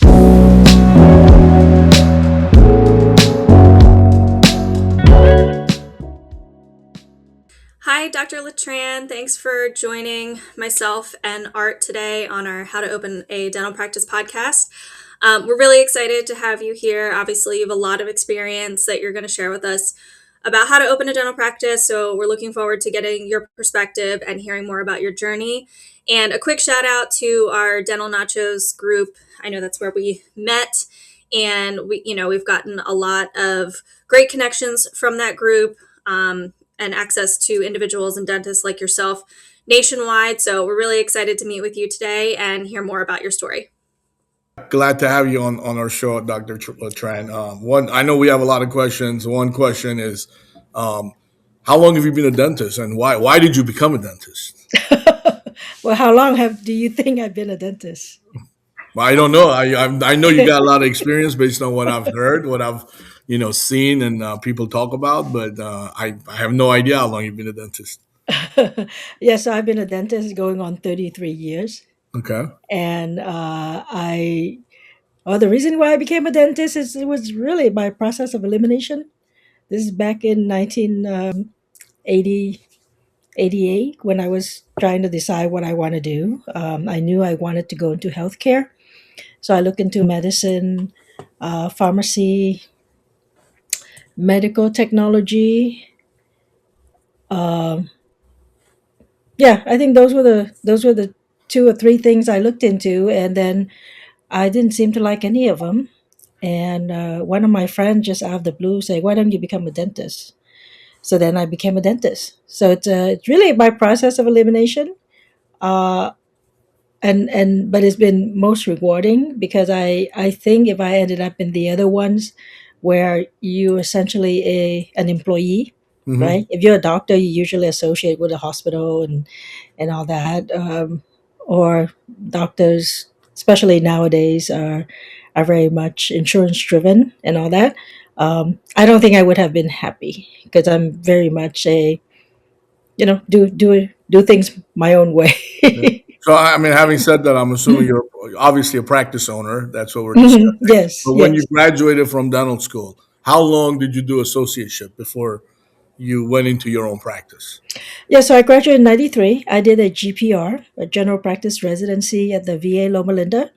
Hi, Dr. Letran. Thanks for joining myself and Art today on our How to Open a Dental Practice podcast. We're really excited to have you here. Obviously, you have a lot of experience that you're going to share with us about how to open a dental practice. So, we're looking forward to getting your perspective and hearing more about your journey. And a quick shout out to our Dental Nachos group. I know that's where we met, and we've gotten a lot of great connections from that group. And access to individuals and dentists like yourself nationwide. So we're really excited to meet with you today and hear more about your story. Glad to have you on our show, Dr. Tran. One, I know we have a lot of questions. One question is, um, how long have you been a dentist, and why did you become a dentist? Well, how long have do you think I've been a dentist? Well, I don't know. I know you got a lot of experience based on what I've heard, what I've seen, and people talk about. But I have no idea how long you've been a dentist. Yes, I've been a dentist going on 33 years. Okay. And the reason why I became a dentist is it was really by process of elimination. This is back in 1980, 88, when I was trying to decide what I want to do. I knew I wanted to go into healthcare. So I looked into medicine, pharmacy, medical technology. Um, yeah, I think those were the two or three things I looked into, and then I didn't seem to like any of them. And one of my friends just out of the blue said, "Why don't you become a dentist?" So then I became a dentist. So it's really by process of elimination, uh, and but it's been most rewarding because I think if I ended up in the other ones, where you essentially an employee, Hmm. right? If you're a doctor, you usually associate with a hospital and all that. Or doctors, especially nowadays, are very much insurance driven and all that. I don't think I would have been happy because I'm very much a do things my own way. So, I mean, having said that, I'm assuming you're obviously a practice owner. That's what we're Mhm. discussing. Yes, But when you yes. graduated from dental school, how long did you do associateship before you went into your own practice? Yeah, so I graduated in 93. I did a GPR, a general practice residency at the VA Loma Linda,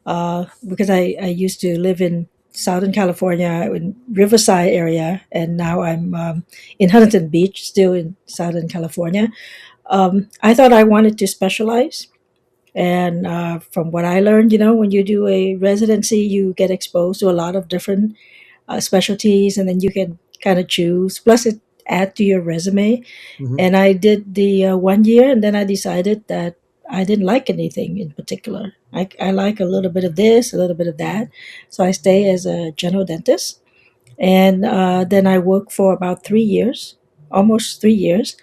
because I used to live in Southern California, in Riverside area, and now I'm in Huntington Beach, still in Southern California. I thought I wanted to specialize. And from what I learned, when you do a residency, you get exposed to a lot of different specialties, and then you can kind of choose. Plus, it add to your resume. Hmm. And I did the 1 year, and then I decided that I didn't like anything in particular. I like a little bit of this, a little bit of that. So I stay as a general dentist. And then I worked for about 3 years, almost 3 years.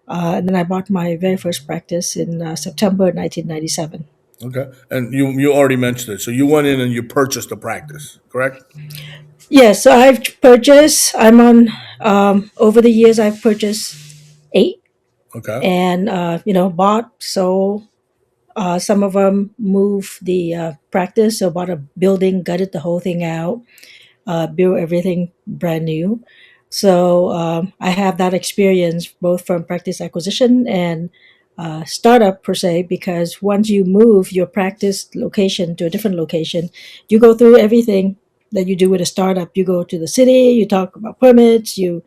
And then I bought my very first practice in September 1997. Okay. And you already mentioned it. So you went in and you purchased a practice, correct? Yes, so I'm on, over the years, I've purchased eight Okay. and, bought, sold. Some of them moved the practice, so bought a building, gutted the whole thing out, built everything brand new. So I have that experience both from practice acquisition and startup per se, because once you move your practice location to a different location, you go through everything that you do with a startup. You go to the city, you talk about permits, you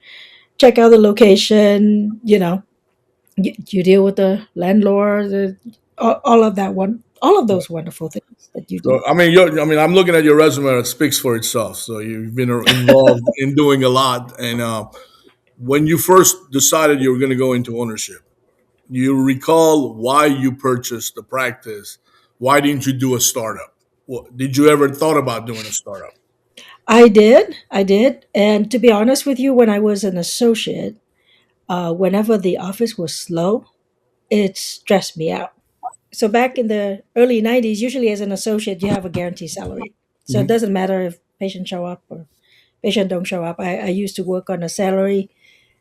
check out the location, you deal with the landlord, all of that one, all of those wonderful things that you do. So I mean, I'm looking at your resume. It speaks for itself. So you've been involved in doing a lot. And when you first decided you were going to go into ownership, you recall why you purchased the practice? Why didn't you do a startup? Did you ever thought about doing a startup? I did, and to be honest with you, when I was an associate, whenever the office was slow, it stressed me out. So back in the early 90s, usually as an associate, you have a guaranteed salary. So it Hmm. doesn't matter if patients show up or patient don't show up. I used to work on a salary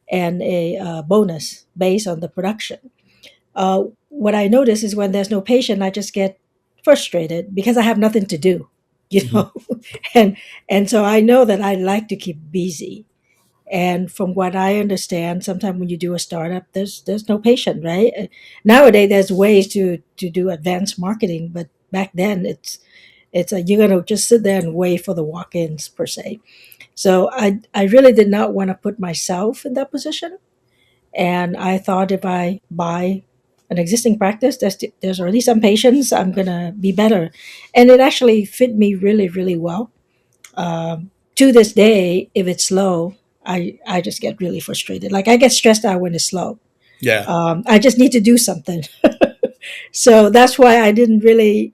and a bonus based on the production. What I notice is when there's no patient, I just get frustrated because I have nothing to do. you Mhm. know. and and so I know that I like to keep busy. And from what I understand, sometimes when you do a startup, there's no patient, right? Nowadays, there's ways to do advanced marketing, but back then, it's a, you're gonna just sit there and wait for the walk-ins per se. So I really did not want to put myself in that position, and I thought if I buy an existing practice, there's already some patients, I'm gonna be better, and it actually fit me really really well. To this day, if it's slow, I just get really frustrated. Like I get stressed out when it's slow. Yeah. I just need to do something. So that's why I didn't really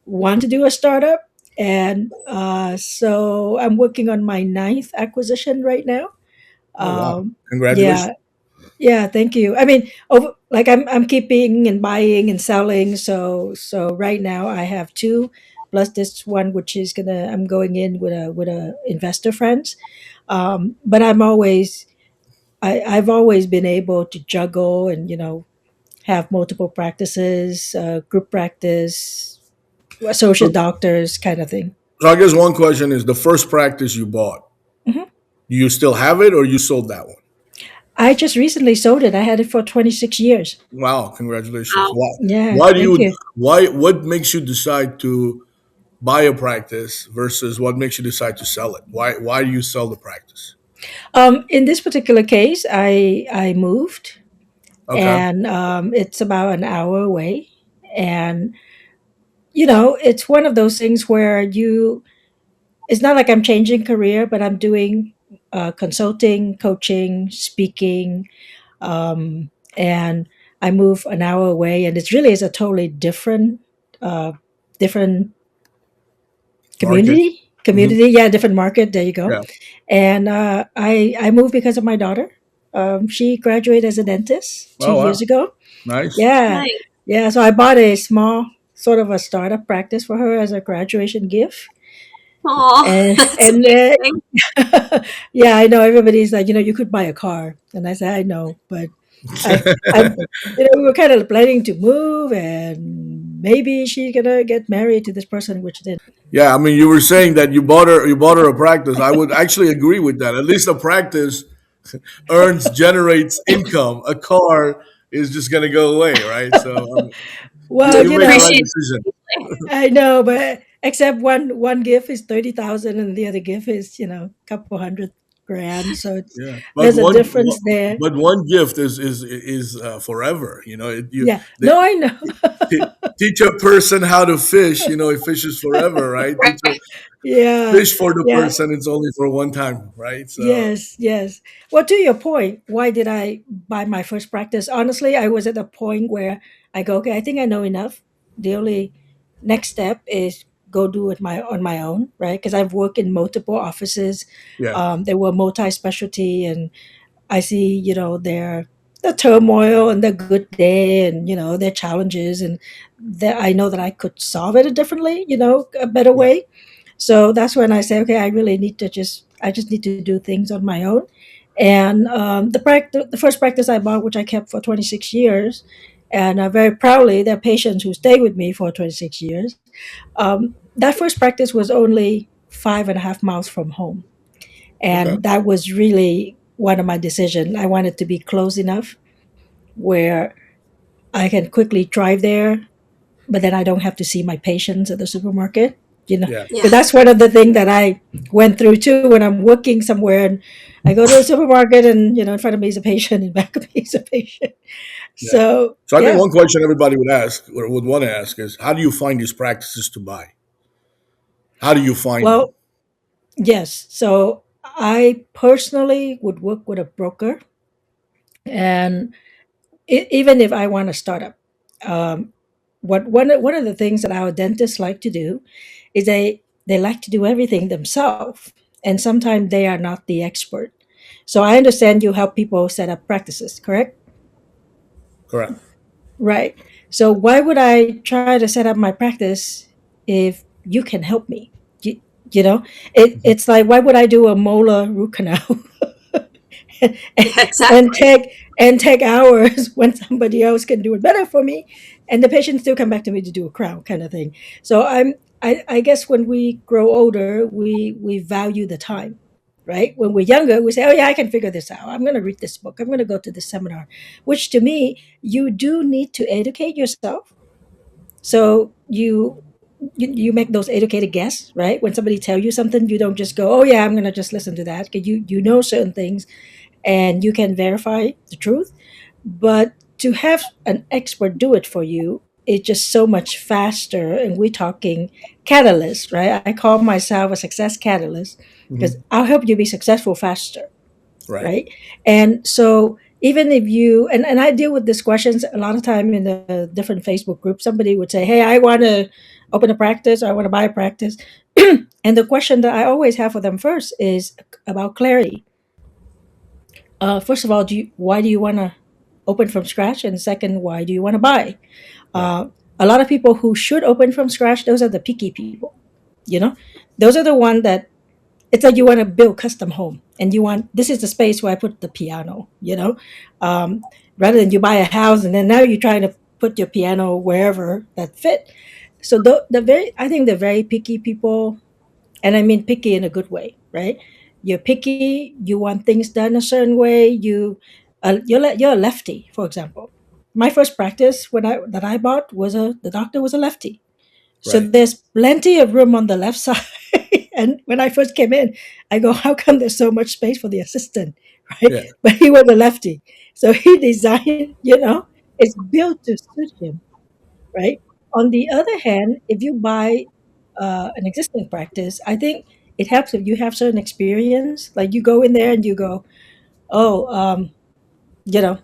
want to do a startup. And so I'm working on my ninth acquisition right now. Oh wow! Yeah, Congratulations. yeah, thank you. I mean, like I'm keeping and buying and selling. So right now I have two, plus this one which is gonna I'm going in with a investor friends. But I've always been able to juggle and have multiple practices, group practice, associate So, doctors kind of thing. so I guess one question is the first practice you bought. Mhm. Do you still have it, or you sold that one? I just recently sold it. I had it for 26 years. Wow! Congratulations. Wow. Why? Yeah, Why do thank you? you. Why? What makes you decide to buy a practice versus what makes you decide to sell it? Why do you sell the practice? In this particular case, I moved, Okay. and it's about an hour away, and it's one of those things where it's not like I'm changing career, but I'm doing consulting, coaching, speaking, and I move an hour away, and it really is a totally uh, different Market. Hmm. community, yeah, different market. There you go. Yeah. And I moved because of my daughter. She graduated as a dentist two Oh years wow! ago. Nice. Yeah, Nice. yeah. So I bought a small sort of a startup practice for her as a graduation gift. Oh, And that's and amazing. yeah, I know everybody's like, you could buy a car, and I said, I know, but I, we were kind of planning to move, and maybe she's gonna get married to this person, which didn't. Yeah, I mean, you were saying that you bought her a practice. I would actually agree with that. At least a practice generates income. A car is just gonna go away, right? So you Well, you made the right Appreciate decision. it. I know, but except one gift is 30,000, and the other gift is couple hundred grand. So Yeah, there's a difference there. but one gift is forever. Yeah, They, no, I know. teach a person how to fish. It fishes forever, right? Teach a Right. Yeah, fish for the yeah. person. It's only for one time, right? So Yes, yes. Well, to your point, why did I buy my first practice? Honestly, I was at a point where I go, okay, I think I know enough. The only next step is go do it on my own, right? Because I've worked in multiple offices. yeah, They were multi-specialty, and I see, their the turmoil and the good day, and their challenges, and that I know that I could solve it differently, a better yeah, way. So that's when I say, okay, I just need to do things on my own. And the first practice I bought, which I kept for 26 years, and very proudly, they're patients who stay with me for 26 years. That first practice was only 5.5 miles from home, okay, and that was really one of my decisions. I wanted to be close enough where I can quickly drive there, but then I don't have to see my patients at the supermarket. yeah, Because Yeah. that's one of the things that I went through too when I'm working somewhere, and I go to the supermarket, and in front of me is a patient, and back of me is a patient. yeah. So So I think yeah, one question everybody would ask or would want to ask is, how do you find these practices to buy? How do you find them? well, yes. So I personally would work with a broker, and even if I want to start up, um, one of the things that our dentists like to do is they like to do everything themselves, and sometimes they are not the expert. So I understand you help people set up practices, correct? Correct. Right. So why would I try to set up my practice if you can help me? You, you know, Mhm. it's like, why would I do a molar root canal and, Yeah, and exactly. take hours when somebody else can do it better for me, and the patient still come back to me to do a crown kind of thing. So I guess when we grow older, we value the time, right? When we're younger, we say, "Oh yeah, I can figure this out. I'm going to read this book. I'm going to go to this seminar," which to me, you do need to educate yourself. So you make those educated guess, right? When somebody tell you something, you don't just go, "Oh yeah, I'm going to just listen to that," because you know certain things and you can verify the truth. But to have an expert do it for you is just so much faster. And we're talking catalyst, right? I call myself a success catalyst because Hmm. I'll help you be successful faster, Right. right? And so even if you and I deal with these questions a lot of time in the different Facebook groups, somebody would say, "Hey, I want to open a practice, or I want to buy a practice." And the question that I always have for them first is about clarity. First of all, why do you want to open from scratch? And second, why do you want to buy? Right. Uh, a lot of people who should open from scratch, those are the picky people. You know, those are the one that it's like you want to build custom home, and you want this is the space where I put the piano. Um, rather than you buy a house and then now you're trying to put your piano wherever that fit. So the very I think the very picky people, and I mean picky in a good way, right? You're picky. You want things done a certain way. You're a lefty, for example. My first practice when I that I bought was the doctor was a lefty, so Right. there's plenty of room on the left side. And when I first came in, I go, "How come there's so much space for the assistant?" Right? Yeah. But he was a lefty, so he designed. It's built to suit him, right? On the other hand, if you buy an existing practice, I think it helps if you have certain experience. Like you go in there and you go, "Oh,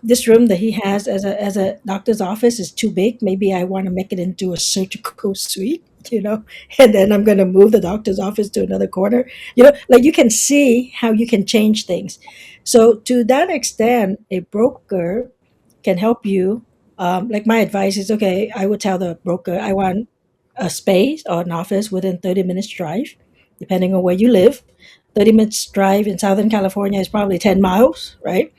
this room that he has as a doctor's office is too big. Maybe I want to make it into a surgical suite." And then I'm going to move the doctor's office to another corner. Like you can see how you can change things. So to that extent, a broker can help you. Like my advice is, okay, I would tell the broker I want a space or an office within 30 minutes drive, depending on where you live. 30 minutes drive in Southern California is probably 10 miles, right?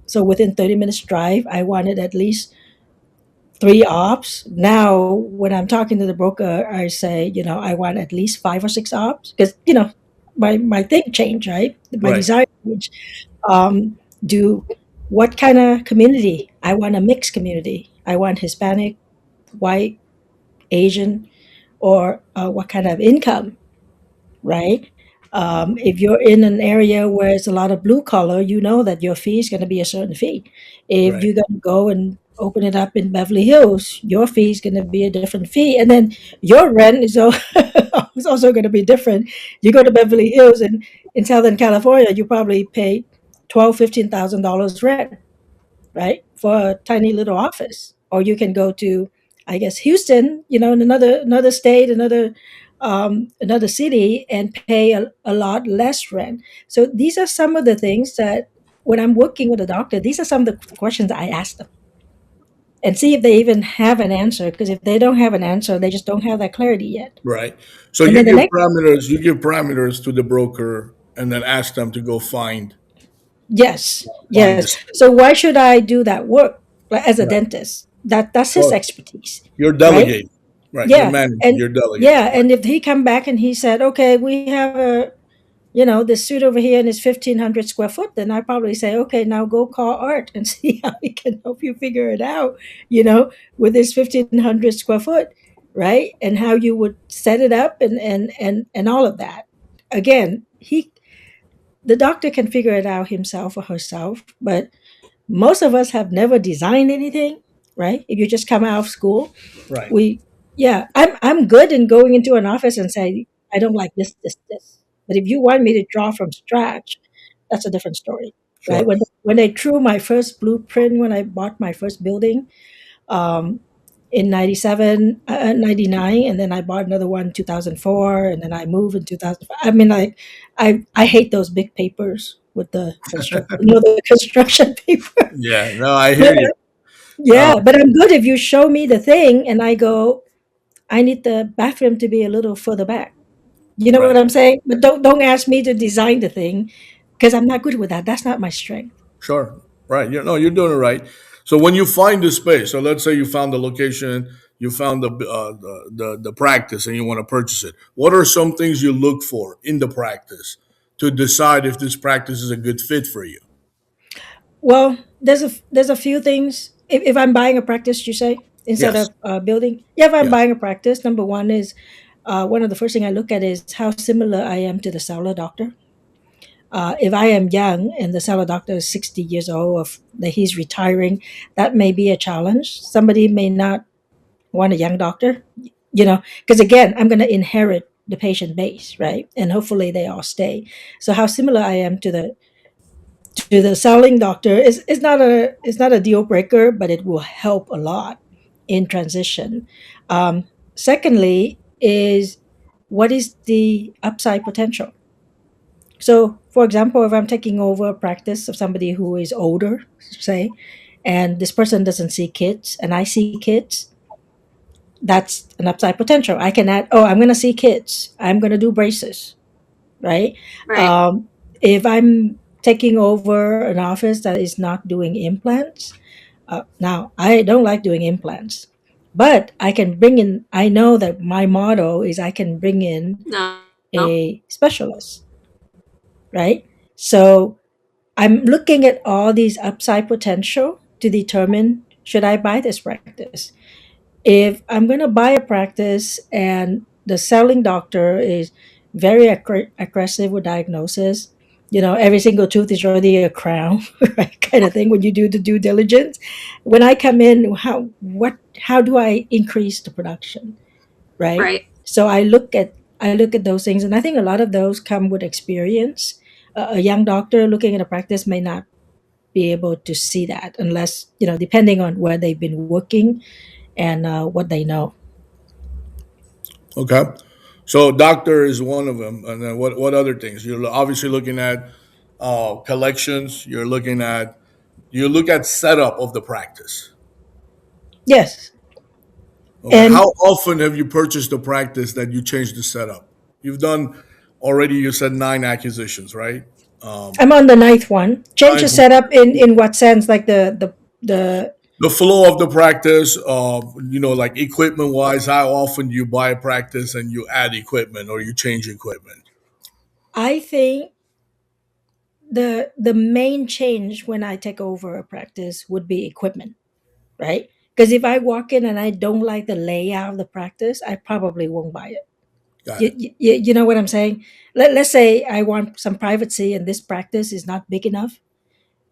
So within 30 minutes drive, I wanted at least three ops. Now, when I'm talking to the broker, I say, I want at least five or six ops because, my thing changed, right? My Right. desire changed. Um, do what kind of community? I want a mixed community. I want Hispanic, white, Asian, or what kind of income, right? If you're in an area where it's a lot of blue collar, you know that your fee is going to be a certain fee. If Right. you're going to go and open it up in Beverly Hills, your fee is going to be a different fee, and then your rent is also going to be different. You go to Beverly Hills and in Southern California, you probably pay $12,000-$15,000 rent, right, for a tiny little office. Or you can go to, I guess, Houston, in another state, another city, and pay a lot less rent. So these are some of the things that when I'm working with a doctor, these are some of the questions I ask them and see if they even have an answer. Because if they don't have an answer, they just don't have that clarity yet. Right. So And you then the give next, parameters. You give parameters to the broker, and then ask them to go yes, find the yes. space. So why should I do that work, like, as a Right. dentist? That's his Sure. expertise, You're right? delegate. Right. You're Yeah, managing. and You're delegate. yeah, Right. and if he come back and he said, "Okay, we have this suit over here and it's 1,500 square foot," then I probably say, "Okay, now go call Art and see how he can help you figure it out, with this 1,500 square foot, right? And how you would set it up and all of that." Again, the doctor can figure it out himself or herself, but most of us have never designed anything, right? If you just come out of school, Right. we yeah, I'm good in going into an office and say, "I don't like this." But if you want me to draw from scratch, that's a different story, right? Sure. When I drew my first blueprint, when I bought my first building, um, in 97, 99, and then I bought another one in 2004, and then I moved in 2005. I mean, like, I hate those big papers with the construction, the construction paper. Yeah. No, I But hear you. yeah, Um, but I'm good if you show me the thing and I go, "I need the bathroom to be a little further back." You know what right. I'm saying? But don't ask me to design the thing because I'm not good with that. That's not my strength. Sure. Right. No, you're doing it right. So when you find the space, so let's say you found the location, you found the practice and you want to purchase it. What are some things you look for in the practice to decide if this practice is a good fit for you? Well, there's a few things. If I'm buying a practice, you say, instead Yes. of building. Yeah, if I'm Yes. buying a practice, number one is one of the first thing I look at is how similar I am to the cellular doctor. If I am young and the cellular doctor is 60 years old, or that he's retiring, that may be a challenge. Somebody may not want a young doctor, because again, I'm going to inherit the patient base, right? And hopefully they all stay. So how similar I am to the selling doctor is not a deal breaker, but it will help a lot in transition. Secondly, is what is the upside potential? So, for example, if I'm taking over a practice of somebody who is older, say, and this person doesn't see kids, and I see kids, that's an upside potential. I can add, oh, I'm going to see kids. I'm going to do braces, right? Right. If I'm taking over an office that is not doing implants, now I don't like doing implants, but I can bring in, I know that my motto is I can bring in No. No. a specialist, right? So I'm looking at all these upside potential to determine should I buy this practice. If I'm going to buy a practice and the selling doctor is very aggressive with diagnosis, every single tooth is already a crown, right? Kind of thing when you do the due diligence. When I come in, how do I increase the production, right? Right. So I look at those things, and I think a lot of those come with experience. A young doctor looking at a practice may not be able to see that unless, depending on where they've been working and what they know. Okay. So doctor is one of them, and then what other things? You're obviously looking at collections. You look at setup of the practice. Yes. Okay. How And often have you purchased a practice that you changed the setup? You've done already. You said 9 acquisitions, right? Um, I'm on the ninth one. Change the ninth setup in what sense? Like the the flow of the practice, like equipment wise, how often do you buy a practice and you add equipment or you change equipment? I think the main change when I take over a practice would be equipment, right? Because if I walk in and I don't like the layout of the practice, I probably won't buy it. Got it. You know what I'm saying? Let's say I want some privacy and this practice is not big enough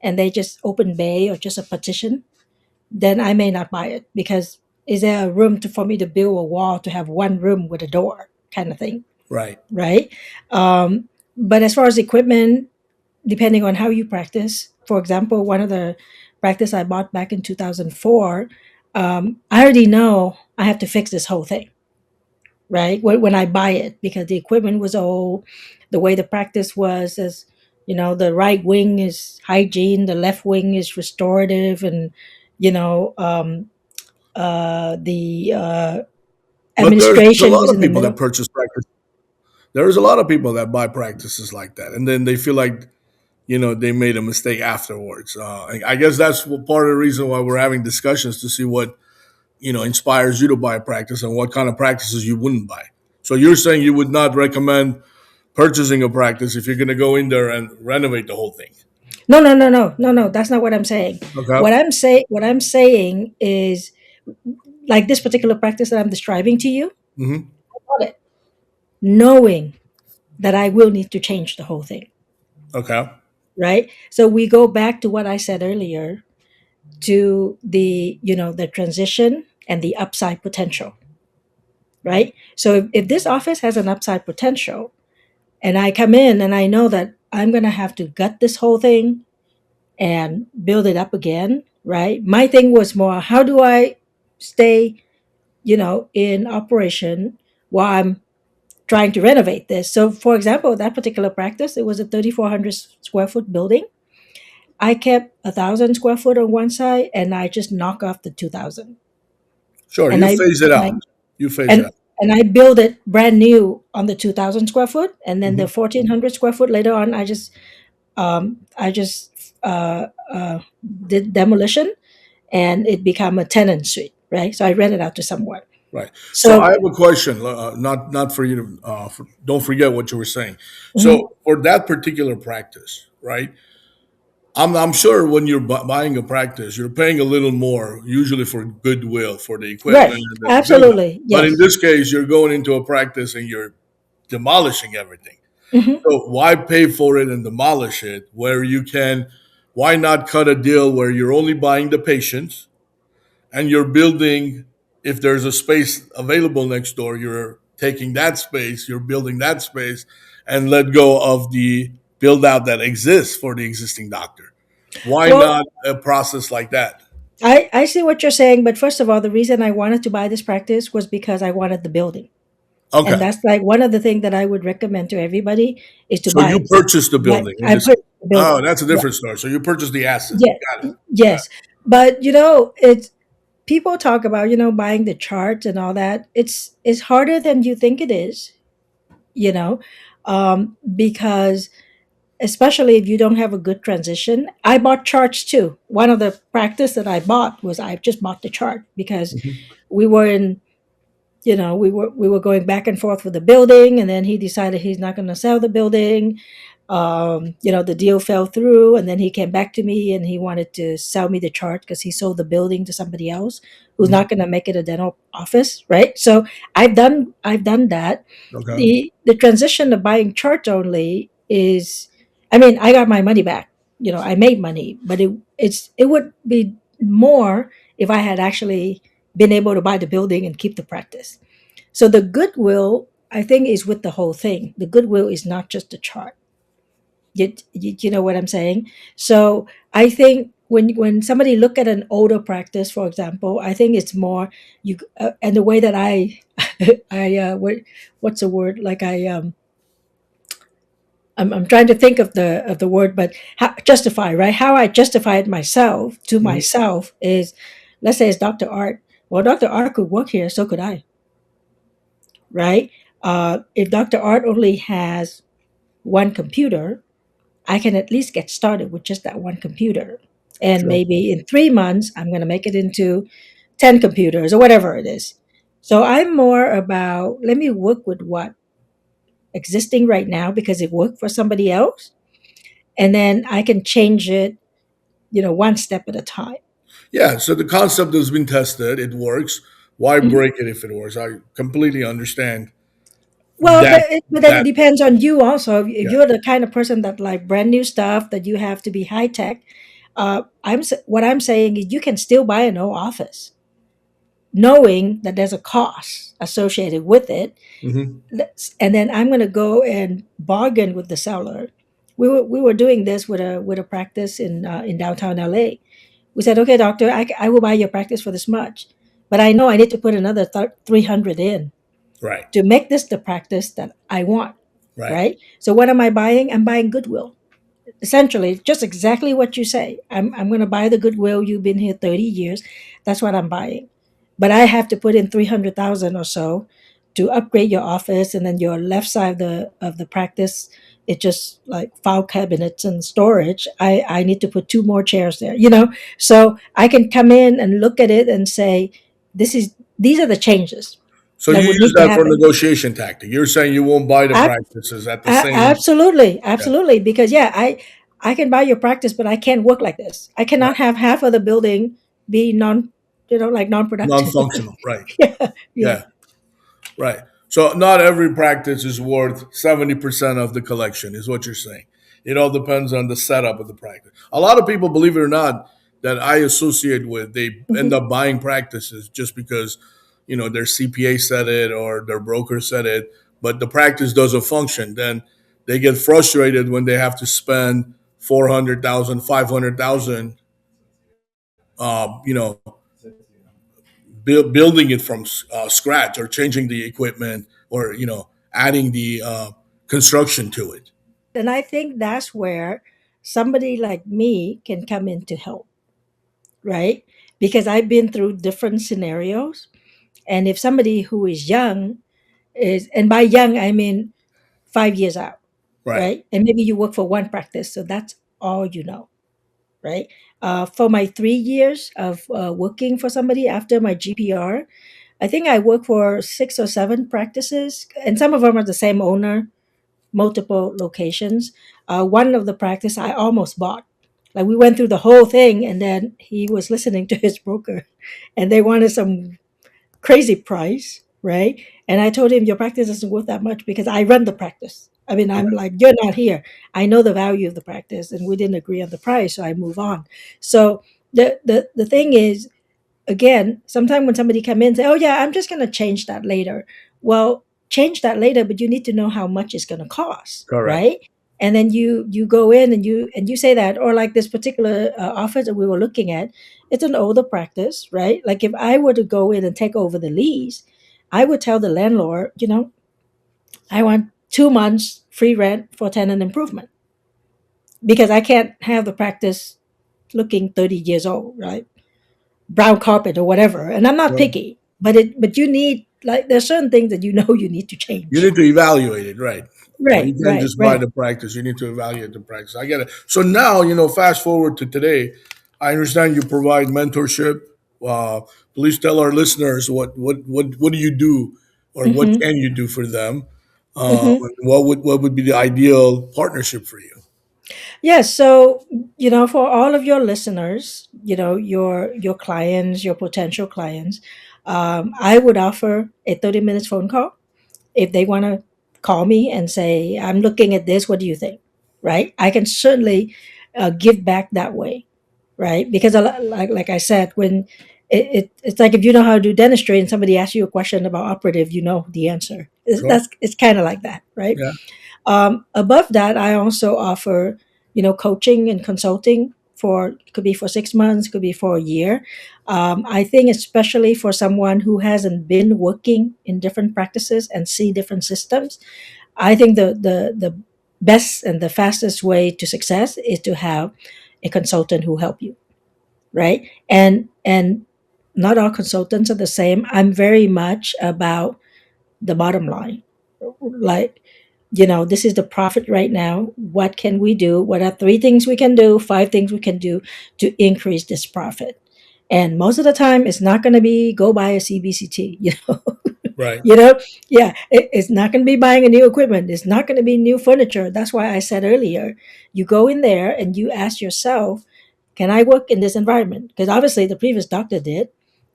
and they just open bay or just a partition, then I may not buy it because is there a room for me to build a wall to have one room with a door kind of thing, Right. right? But as far as equipment, depending on how you practice, for example, one of the practice I bought back in 2004, I already know I have to fix this whole thing, right? When I buy it, because the equipment was old, the way the practice was, as the right wing is hygiene, the left wing is restorative, and you know, the But there's a administration lot was of in the people that middle. purchase practice. There's a lot of people that buy practices like that, and then they feel like they made a mistake afterwards. I guess that's part of the reason why we're having discussions to see what inspires you to buy a practice and what kind of practices you wouldn't buy. So you're saying you would not recommend purchasing a practice if you're going to go in there and renovate the whole thing. No, no, no, no, no, no. That's not what I'm saying. Okay. What I'm saying is like this particular practice that I'm describing to you. Hmm. I bought it knowing that I will need to change the whole thing, Okay. right? So we go back to what I said earlier to the transition and the upside potential, right? So if this office has an upside potential and I come in and I know that I'm going to have to gut this whole thing and build it up again, right? My thing was more how do I stay, in operation while I'm trying to renovate this. So, for example, that particular practice, it was a 3,400 square foot building. I kept 1,000 square foot on one side, and I just knock off the 2,000, Sure. and You I phase it and I out. You phase it and out. and I build it brand new on the 2,000 square foot, and then Hmm. the 1,400 square foot later on, I just did demolition, and it became a tenant suite. right? So I rent it out to someone. Right. So I So have a question, not for you to, don't forget what you were saying. mhm, So for that particular practice, right? I'm sure when you're buying a practice, you're paying a little more, usually for goodwill, for the right, equipment and the build up. absolutely, But in yes. this case, you're going into a practice and you're demolishing everything. Hmm. So why pay for it and demolish it where you can? Why not cut a deal where you're only buying the patients and you're building? If there's a space available next door, you're taking that space, you're building that space, and let go of the build out that exists for the existing doctor. Why Well, not a process like that? I see what you're saying, but first of all, the reason I wanted to buy this practice was because I wanted the building. And Okay, that's like one of the things that I would recommend to everybody is to so you buy. purchased the Like building in I this. put the Oh, building. that's a Yeah, different story. So you purchased the asset. yeah, Got it. Got yes. But it's people talk about buying the charts and all that. It's harder than you think it is. You know, because especially if you don't have a good transition. I bought charts too. One of the practice that I bought was I just bought the chart because it. Mhm. we were in we were going back and forth with the building, and then he decided he's not going to sell the building. The deal fell through, and then he came back to me and he wanted to sell me the chart because he sold the building to somebody else who's Mhm. not going to make it a dental office, right? So I've done that. Okay. The transition of buying chart only is, I mean, I got my money back. I made money, but it would be more if I had actually been able to buy the building and keep the practice. So the goodwill, I think, is with the whole thing. The goodwill is not just the chart. You know what I'm saying? So I think when somebody look at an older practice, for example, I think it's more and the way that I what's the word, like I'm trying to think of the word, but justify, right? How I justify it myself to Mhm. myself is, let's say it's Dr. Art. Well, Dr. Art could work here, so could I, right? If Dr. Art only has one computer, I can at least get started with just that one computer. And Sure. maybe in 3 months, I'm going to make it into 10 computers or whatever it is. So I'm more about, let me work with what existing right now because it worked for somebody else. And then I can change it, one step at a time. Yeah. So the concept has been tested. It works. Why Mhm. break it if it works? I completely understand Well, that. but then it That. depends on you also. If Yeah. you're the kind of person that like brand new stuff that you have to be high tech, what I'm saying is you can still buy an old office, knowing that there's a cost associated with it. Hmm. And then I'm going to go and bargain with the seller. We were doing this with a practice in downtown LA. We said, okay, doctor, I will buy your practice for this much, but I know I need to put another 300 in Right. to make this the practice that I want, Right. right? So what am I buying? I'm buying goodwill. Essentially, just exactly what you say. I'm going to buy the goodwill. You've been here 30 years. That's what I'm buying. But I have to put in 300,000 or so to upgrade your office, and then your left side of the practice, it's just like file cabinets and storage. I need to put two more chairs there. So I can come in and look at it and say, these are the changes So that you would use need to that for happen. negotiation tactic. You're saying you won't buy the Ab- practices at the same. Absolutely, Yeah. absolutely. Because yeah, I can buy your practice, but I can't work like this. I cannot Right. have half of the building be like non-productive. Non-functional. Right. Yeah, yeah. Yeah. Right. So not every practice is worth 70% of the collection, is what you're saying. It all depends on the setup of the practice. A lot of people, believe it or not, that I associate with, they end Mhm. up buying practices just because, their CPA said it or their broker said it, but the practice doesn't function. Then they get frustrated when they have to spend 400,000, 500,000, you know, building it from scratch or changing the equipment or adding the construction to it. And I think that's where somebody like me can come in to help, right? Because I've been through different scenarios. And if somebody who is young and by young, I mean 5 years out, Right. right? And maybe you work for one practice, so that's all you know, right? For my 3 years of working for somebody after my GPR, I think I worked for 6 or 7 practices, and some of them are the same owner, multiple locations. One of the practice I almost bought. Like we went through the whole thing, and then he was listening to his broker, and they wanted some crazy price, right? And I told him your practice isn't worth that much because I run the practice. I mean, I'm like, you're not here. I know the value of the practice, and we didn't agree on the price, so I move on. So the thing is, again, sometimes when somebody come in and say, "Oh yeah, I'm just going to change that later," well, change that later, but you need to know how much it's going to cost, Correct. right? And then you go in and you say that, or like this particular office that we were looking at, it's an older practice, right? Like if I were to go in and take over the lease, I would tell the landlord, I want 2 months free rent for tenant improvement because I can't have the practice looking 30 years old, right? Brown carpet or whatever. And I'm not Right. picky, but you need, like, there's certain things that you know you need to You change. need to evaluate it, right? So Right, you can't right, just buy right. the practice. You need to evaluate the practice. I get it. So now, fast forward to today. I understand you provide mentorship. Uh, Please tell our listeners what do you do, or what Hmm. can you do for them? Hmm. What would be the ideal partnership for you? Yes. So, for all of your listeners, your clients, your potential clients, I would offer a 30 minutes phone call if they want to call me and say, I'm looking at this, what do you think? Right? I can certainly give back that way, right? Because like I said, when it's like if you know how to do dentistry and somebody asks you a question about operative, you know the answer. Sure. It's kind of like that, right? Yeah. Above that, I also offer, coaching and consulting for, could be for 6 months, could be for a year. I think especially for someone who hasn't been working in different practices and see different systems, I think the best and the fastest way to success is to have a consultant who help you, right? And not all consultants are the same. I'm very much about the bottom line, like, this is the profit right now. What can we do? What are 3 things we can do, 5 things we can do to increase this profit? And most of the time, it's not going to be go buy a CBCT. Right. You know, yeah, it's not going to be buying a new equipment. It's not going to be new furniture. That's why I said earlier, you go in there and you ask yourself, can I work in this environment? Because obviously the previous doctor did,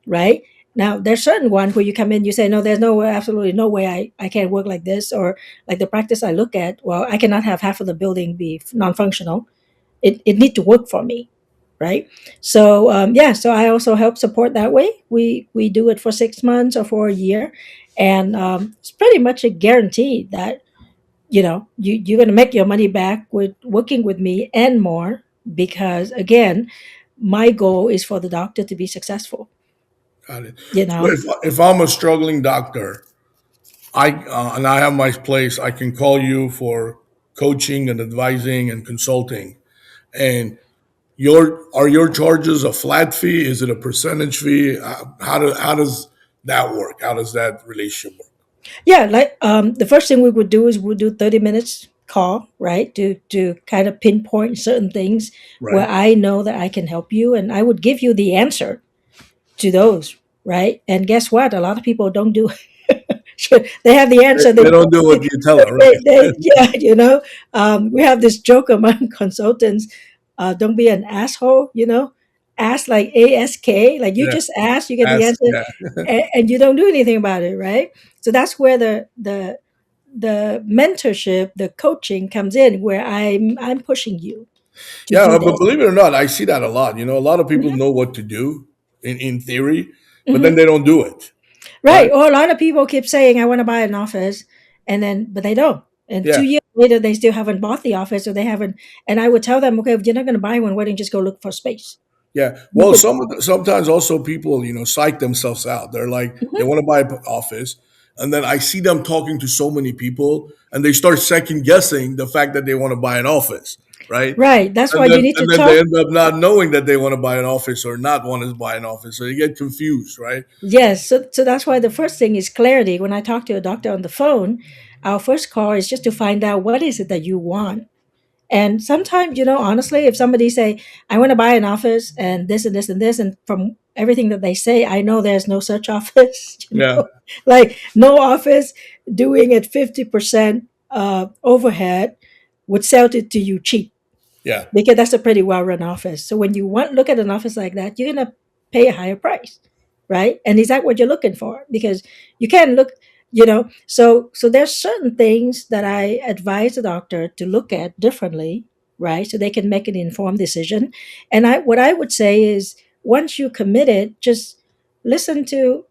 right? Now there's certain one where you come in, you say, no, there's no way, absolutely no way I can't work like this, or like the practice I look at, well, I cannot have half of the building be non-functional. It need to work for me, right? So yeah, so I also help support that way. We do it for 6 months or for a year, and it's pretty much a guarantee that you're going to make your money back with working with me and more, because again, my goal is for the doctor to be successful. Got it. you So know if I'm a struggling doctor, and I have my place, I can call you for coaching and advising and consulting. And your charges a flat fee? Is it a percentage fee? How does that work? How does that relationship work? yeah, like the first thing we would do is we'll do 30 minutes call, right, to kind of pinpoint certain things where Right. I know that I can help you, and I would give you the answer to those, right? And guess what, a lot of people don't do they have the They, answer. they don't do what you tell them, right? Yeah, we have this joke among consultants. Don't be an asshole. Ask, like ASK, like you Yeah. just ask, you get the Ask. answer, Yeah. and you don't do anything about it, right? So that's where the mentorship, the coaching comes in, where I'm pushing you to Yeah, do but this. believe it or not, I see that a lot. A lot of people know what to do in theory, but then Hmm. they don't do it. Right. Right. Or a lot of people keep saying, I want to buy an office, but they don't. And Yeah. 2 years later, they still haven't bought the office, or they haven't. And I would tell them, okay, if you're not going to buy one, why don't you just go look for space? Yeah. You Well, could. sometimes also people, psych themselves out. They're like, they Mhm. want to buy an office, and then I see them talking to so many people, and they start second guessing the fact that they want to buy an office, right? Right. That's why And then you need to and then they talk. end up not knowing that they want to buy an office or not want to buy an office, so they get confused, right? Yes. So that's why the first thing is clarity. When I talk to a doctor on the phone, our first call is just to find out what is it that you want. And sometimes, honestly, if somebody say, I want to buy an office and this and this and this, and from everything that they say, I know there's no such office, Yeah. like no office doing it 50% overhead would sell it to you cheap, Yeah. because that's a pretty well run office. So when you want look at an office like that, you're gonna pay a higher price, right? And is that what you're looking for? Because you can't look, So there's certain things that I advise the doctor to look at differently, right? So they can make an informed decision. And what I would say is, once you committed, just listen to,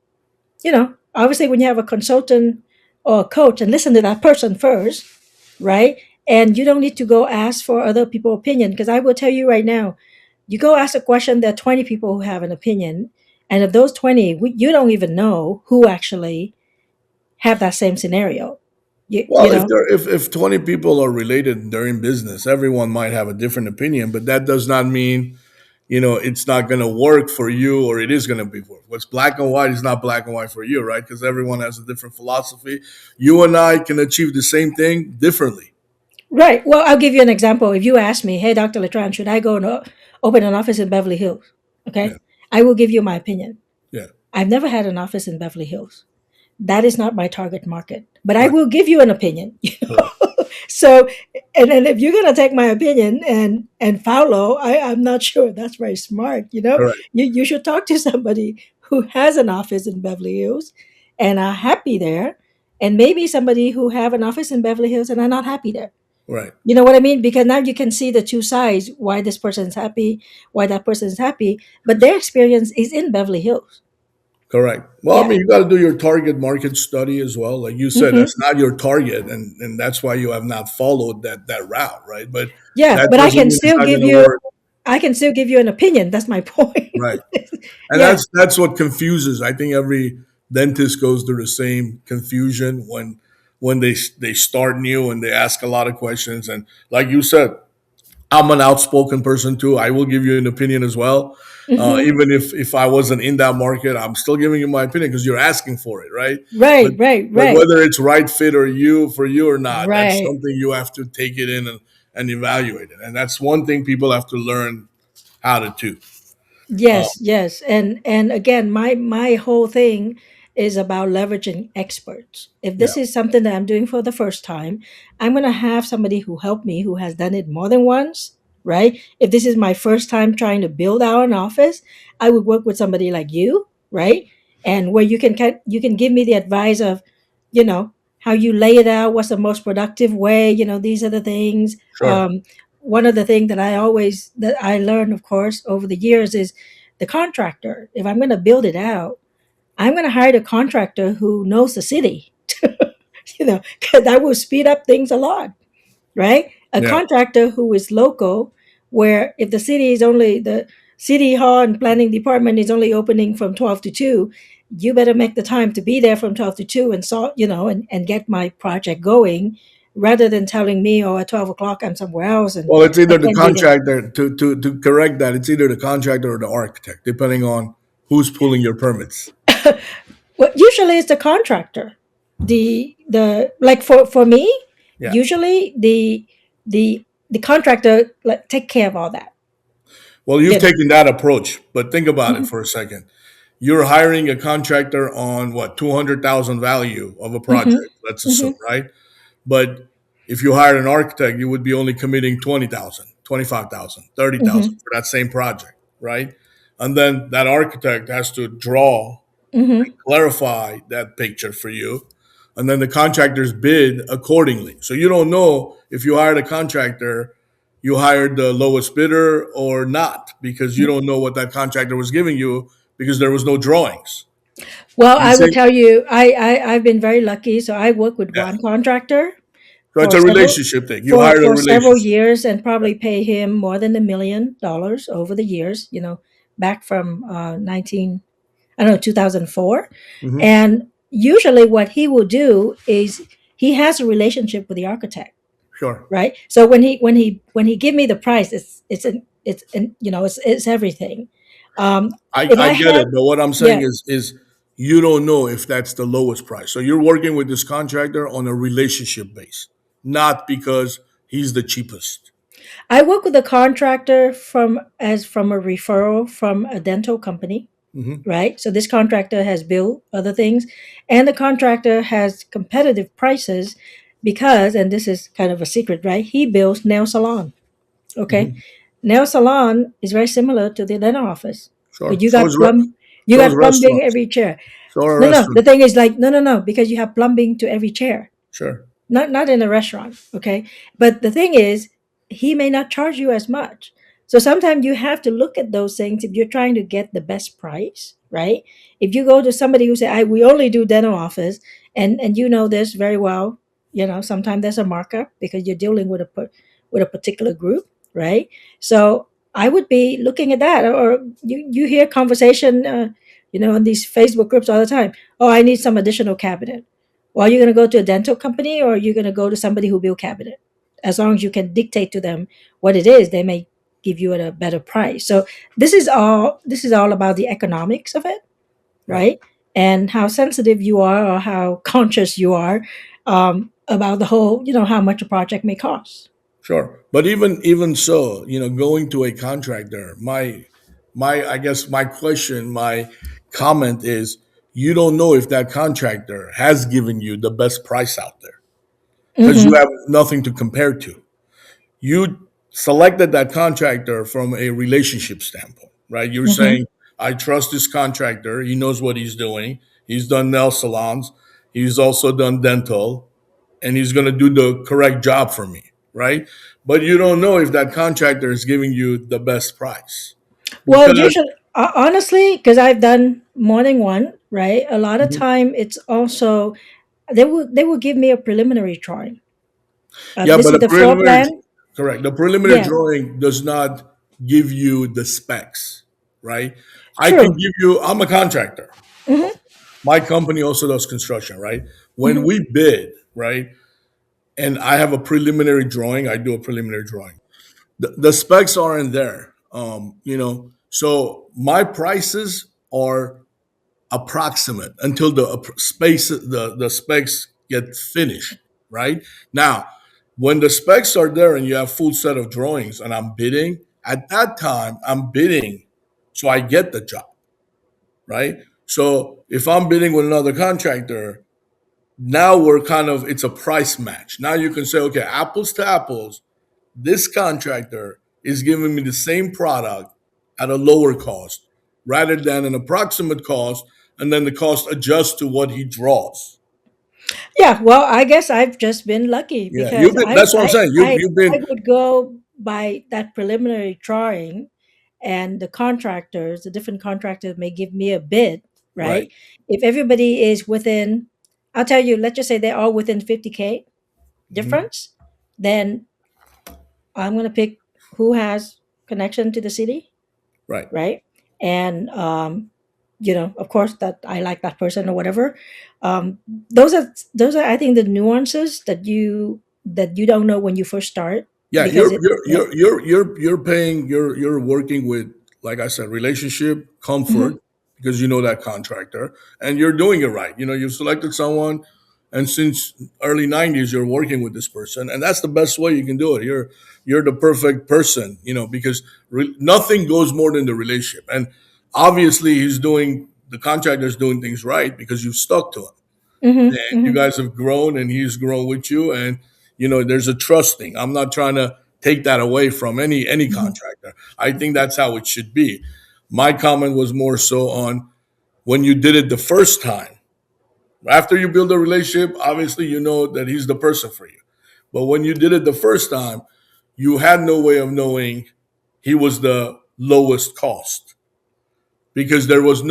obviously when you have a consultant or a coach, and listen to that person first, right? And you don't need to go ask for other people's opinion, because I will tell you right now, you go ask a question, there are 20 people who have an opinion, and of those 20, you don't even know who actually have that same scenario. You Well, if know, there if 20 people are related and they're in business, everyone might have a different opinion, but that does not mean, it's not going to work for you, or it is going to be work. What's black and white is not black and white for you, right? Because everyone has a different philosophy. You and I can achieve the same thing differently. right? Well, I'll give you an example. If you ask me, hey, Dr. Letran, should I go and open an office in Beverly Hills? Yeah. Okay, I will give you my opinion. Yeah. I've never had an office in Beverly Hills. That is not my target market, but I Right. will give you an opinion. Correct. So, and then if you're gonna take my opinion and follow, I'm not sure that's very smart. Correct. You should talk to somebody who has an office in Beverly Hills and are happy there, and maybe somebody who have an office in Beverly Hills and are not happy there. Right. You know what I mean? Because now you can see the two sides, why this person's happy, why that person's happy, but their experience is in Beverly Hills. Correct. Well, I Yeah. mean, you got to do your target market study as well. Like you said, Hmm. that's not your target, and that's why you have not followed that route, right? But Yeah, that but doesn't mean it's not going to work. I can still give you an opinion. That's my point. Right. And Yeah. that's what confuses. I think every dentist goes through the same confusion when they start new and they ask a lot of questions. And like you said, I'm an outspoken person too. I will give you an opinion as well. Hmm. Even if I wasn't in that market, I'm still giving you my opinion because you're asking for it, right? But Right, right, but right, whether it's right fit or you for you or not, that's right. something you have to take it in and evaluate it. And that's one thing people have to learn how to do. Yes, yes. And again, my whole thing is about leveraging experts. If Yeah, this is something that I'm doing for the first time, I'm going to have somebody who helped me who has done it more than once, right? If this is my first time trying to build out an office, I would work with somebody like you, right? And where you can give me the advice of, how you lay it out, what's the most productive way, these are the things. sure, One of the things that I learned, of course, over the years is the contractor. If I'm going to build it out, I'm going to hire the contractor who knows the city, 'cause that will speed up things a lot, right? A yeah. contractor who is local, where if the city hall and planning department is only opening from 12 to 2, you better make the time to be there from 12 to 2 and and get my project going, rather than telling me, oh, at 12 o'clock I'm somewhere else and Well, it's I either the can't be there. contractor to correct that. It's either the contractor or the architect, depending on who's pulling your permits. Well, usually it's the contractor. The like for me, Yeah. usually the contractor, like, take care of all that. Well, you've You know. taken that approach, but think about it Mhm, for a second. You're hiring a contractor on what 200,000 value of a mhm, project. Let's assume, mhm, right? But if you hired an architect, you would be only committing 20,000, 25,000, 30,000 mhm, for that same project, right? And then that architect has to draw, mhm. clarify that picture for you, and then the contractors bid accordingly. So you don't know if you hired a contractor, you hired the lowest bidder or not, because you don't know what that contractor was giving you because there was no drawings. Well, You I will see? tell you, I've been very lucky. So I work with Yeah. one contractor So it's for a several relationship thing. You hired a for several relationship. years, and probably pay him more than $1 million over the years. Back from 19, I don't know, 2004. Hmm. And usually, what he will do is he has a relationship with the architect, Sure. right? So when he give me the price, it's everything. Um, if I I get have it, but what I'm saying Yeah. is you don't know if that's the lowest price. So you're working with this contractor on a relationship base, not because he's the cheapest. I work with a contractor from a referral from a dental company, Hmm. right? So this contractor has built other things, and the contractor has competitive prices because, and this is kind of a secret, right? He builds nail salon. Okay, Hmm. nail salon is very similar to the dental office, Sure. but you So is got plumbing restaurants. every chair. So are No, no, the restaurants. thing is like no, because you have plumbing to every chair, Sure. not in a restaurant, okay? But the thing is, he may not charge you as much. So sometimes you have to look at those things if you're trying to get the best price, right? If you go to somebody who say, we only do dental office, and you know this very well, sometimes there's a markup because you're dealing with with a particular group, right? So I would be looking at that. Or you hear conversation, in these Facebook groups all the time. Oh, I need some additional cabinet. Well, are you going to go to a dental company, or are you going to go to somebody who build cabinet? As long as you can dictate to them what it is, they may give you at a better price. So this is all about the economics of it, Right. right? And how sensitive you are, or how conscious you are, about the whole, how much a project may cost. Sure. But even so, going to a contractor, my I guess my question, my comment is, you don't know if that contractor has given you the best price out there because you Mm-hmm. have nothing to compare to. You selected that contractor from a relationship standpoint, right? You're Mm-hmm. saying, I trust this contractor. He knows what he's doing. He's done nail salons. He's also done dental, and he's going to do the correct job for me, right? But you don't know if that contractor is giving you the best price Well, because usually, honestly, because I've done more than one, right? A lot of Mhm. time, it's also they will give me a preliminary drawing. Yeah, This but is the the floor preliminary, plan. correct. The preliminary Yeah, drawing does not give you the specs, right? I can true. give you. I'm a contractor. Hmm. My company also does construction, right? When Hmm. we bid, right, and I have a preliminary drawing, I do a preliminary drawing. The specs aren't there, So my prices are approximate until the specs get finished, right? Now, when the specs are there and you have full set of drawings and I'm bidding, at that time I'm bidding so I get the job, right? So if I'm bidding with another contractor, now we're kind of it's a price match. Now you can say, okay, apples to apples, this contractor is giving me the same product at a lower cost rather than an approximate cost, and then the cost adjusts to what he draws. Yeah, well, I guess I've just been lucky Yeah, because that's what I'm saying. You've I been would go by that preliminary drawing, and the different contractors may give me a bid, right. right? If everybody is within, I'll tell you, let's just say they're all within 50K Mhm. difference, then I'm going to pick who has connection to the city, Right. right? And of course, that I like that person or whatever. Um, those are I think the nuances that you don't know when you first start Yeah, because yeah. you're paying you're working with, like I said, relationship Mhm. comfort because you know that contractor and you're doing it right. You've selected someone, and since early '90s you're working with this person, and that's the best way you can do it. You're the perfect person, because nothing goes more than the relationship, and obviously the contractor's doing things right because you've stuck to him Mhm. and you Mhm. guys have grown and he's grown with you, and there's a trusting. I'm not trying to take that away from any Mhm. contractor. I think that's how it should be. My comment was more so on when you did it the first time. After you build a relationship, obviously you know that he's the person for you, but when you did it the first time, you had no way of knowing he was the lowest cost because there was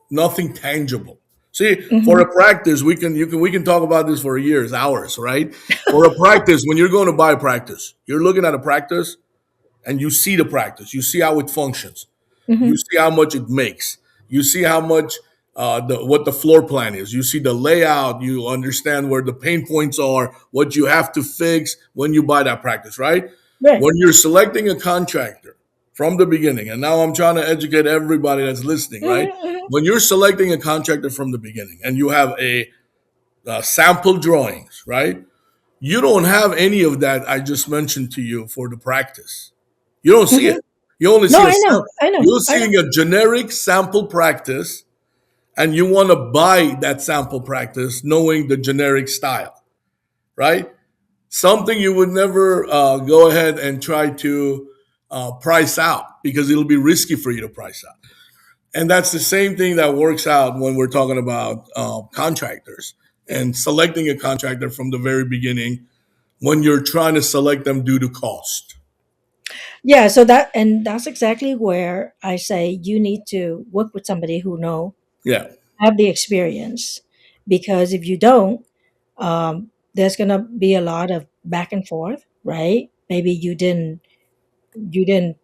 nothing tangible. See, for Mhm. a practice, we can talk about this for years, hours, right? For a practice, when you're going to buy practice, you're looking at a practice and you see the practice, you see how it functions, you Mhm. see how much it makes, you see how much what the floor plan is, you see the layout, you understand where the pain points are, what you have to fix when you buy that practice, right? Right. When you're selecting a contractor from the beginning, and now I'm trying to educate everybody that's listening, right? Mhm. Mhm. When you're selecting a contractor from the beginning and you have a sample drawings, right? You don't have any of that I just mentioned to you for the practice. You don't see Hmm. it. You only No, see a I know, I know, you're I know. seeing a generic sample practice, and you want to buy that sample practice knowing the generic style, right? Something you would never go ahead and try to price out because it'll be risky for you to price out. And that's the same thing that works out when we're talking about contractors and selecting a contractor from the very beginning when you're trying to select them due to cost. Yeah, so that's exactly where I say you need to work with somebody who Yeah, have the experience, because if you don't, there's gonna be a lot of back and forth, right? Maybe you didn't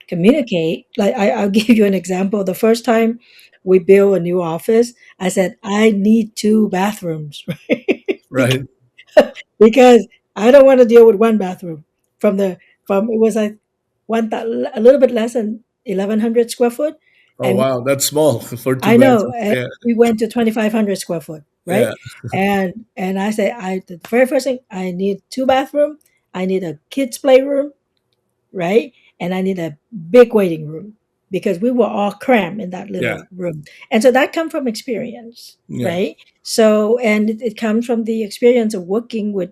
communicate. Like I'll give you an example. The first time we built a new office, I said I need two bathrooms, right? right. Because I don't want to deal with one bathroom from the from it was like a little bit less than 1,100 square foot, Oh and wow, that's small for two I know, bedrooms. and Yeah, we went to 2,500 square foot, right? yeah, And I say the very first thing, I need two bathroom, I need a kids playroom, right? And I need a big waiting room, because we were all crammed in that yeah, little room. And so that comes from experience, yeah, right? So, and it comes from the experience of working with,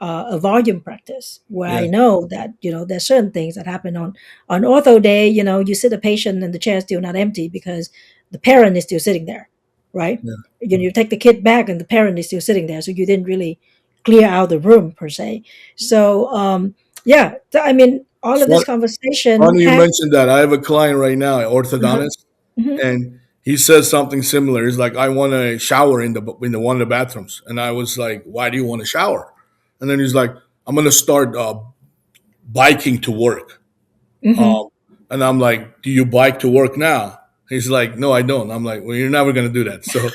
a volume practice, where yeah, I know that, there's certain things that happen on ortho day. You sit a patient and the chair is still not empty because the parent is still sitting there, right? yeah. You take the kid back and the parent is still sitting there. So you didn't really clear out the room per se. So, yeah, I mean, all of this Fun, conversation Funny you has. mentioned that. I have a client right now, an Uh-huh. orthodontist, Hmm. and he says something similar. He's like, "I want a shower in the one of the bathrooms," and I was like, "Why do you want a shower?" And then he's like, "I'm gonna start biking to work." Hmm. Um, and I'm like, "Do you bike to work now?" He's like, "No, I don't." I'm like, "Well, you're never gonna do that, so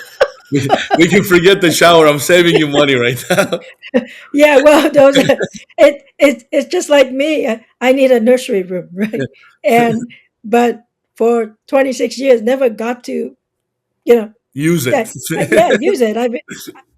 we can forget the shower. I'm saving you money right now." Yeah, well, it's just like me. I need a nursery room, right? And but for 26 years, never got to, you know, Use yeah, it. yeah, use it.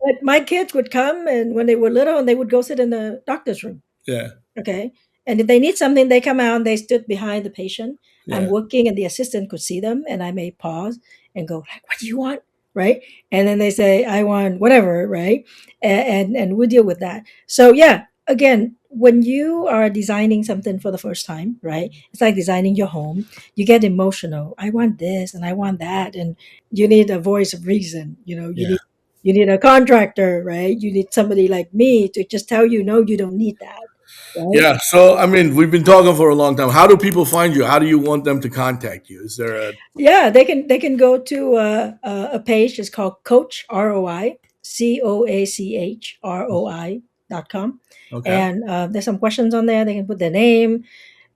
But my kids would come, and when they were little, and they would go sit in the doctor's room. Yeah, Okay. And if they need something, they come out and they stood behind the patient. I'm yeah, working and the assistant could see them, and I may pause and go, like, what do you want? Right. And then they say, I want whatever, right? And we deal with that. So yeah, again, when you are designing something for the first time, right? It's like designing your home. You get emotional. I want this and I want that. And you need a voice of reason. yeah. You need a contractor, right? You need somebody like me to just tell you, no, you don't need that, right? Yeah. So, I mean, we've been talking for a long time. How do people find you? How do you want them to contact you? Is there a Yeah, they can go to a page. It's called Coach ROI, COACHROI.com, okay? and there's some questions on there. They can put their name.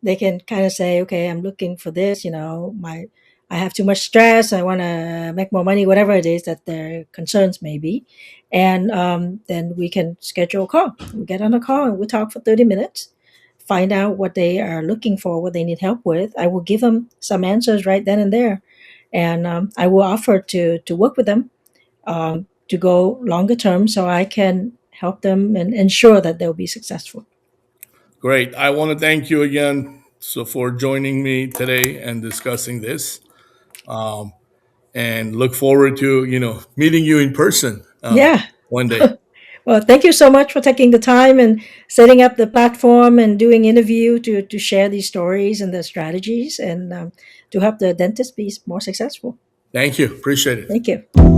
They can kind of say, okay, I'm looking for this. I have too much stress. I want to make more money. Whatever it is that their concerns may be, and then we can schedule a call. We get on a call and we talk for 30 minutes. Find out what they are looking for, what they need help with. I will give them some answers right then and there, and I will offer to work with them, to go longer term, so I can help them and ensure that they'll be successful. Great. I want to thank you again for joining me today and discussing this. Um, and look forward to meeting you in person Yeah. one day. Well, thank you so much for taking the time and setting up the platform and doing interview to share these stories and the strategies, and to help the dentist be more successful. Thank you. Appreciate it. Thank you.